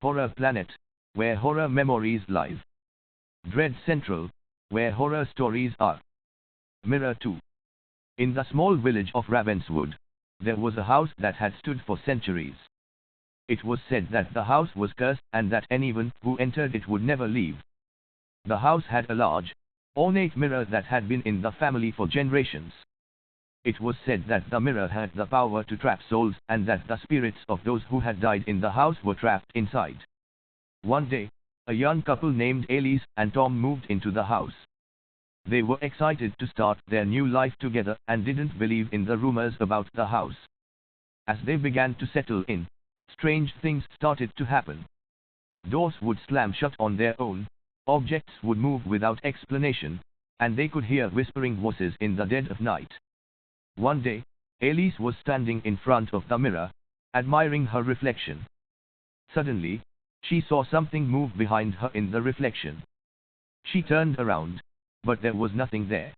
Horror Planet, where horror memories live. Dread Central, where horror stories are. Mirror 2. In the small village of Ravenswood, there was a house that had stood for centuries. It was said that the house was cursed and that anyone who entered it would never leave. The house had a large, ornate mirror that had been in the family for generations. It was said that the mirror had the power to trap souls and that the spirits of those who had died in the house were trapped inside. One day, a young couple named Elise and Tom moved into the house. They were excited to start their new life together and didn't believe in the rumors about the house. As they began to settle in, strange things started to happen. Doors would slam shut on their own, objects would move without explanation, and they could hear whispering voices in the dead of night. One day, Elise was standing in front of the mirror, admiring her reflection. Suddenly, she saw something move behind her in the reflection. She turned around, but there was nothing there.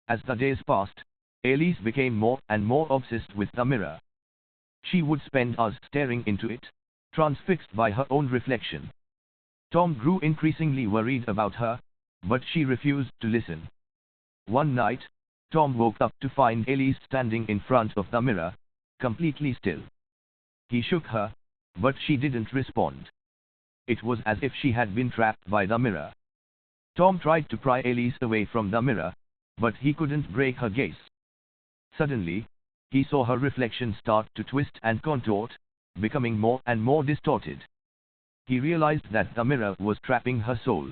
As the days passed, Elise became more and more obsessed with the mirror. She would spend hours staring into it, transfixed by her own reflection. Tom grew increasingly worried about her, but she refused to listen. One night, Tom woke up to find Elise standing in front of the mirror, completely still. He shook her, but she didn't respond. It was as if she had been trapped by the mirror. Tom tried to pry Elise away from the mirror, but he couldn't break her gaze. Suddenly, he saw her reflection start to twist and contort, becoming more and more distorted. He realized that the mirror was trapping her soul.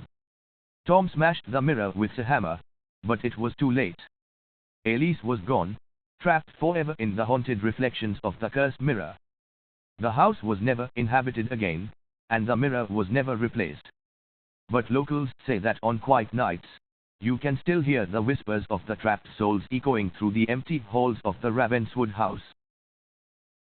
Tom smashed the mirror with a hammer, but it was too late. Elise was gone, trapped forever in the haunted reflections of the cursed mirror. The house was never inhabited again, and the mirror was never replaced. But locals say that on quiet nights, you can still hear the whispers of the trapped souls echoing through the empty halls of the Ravenswood house.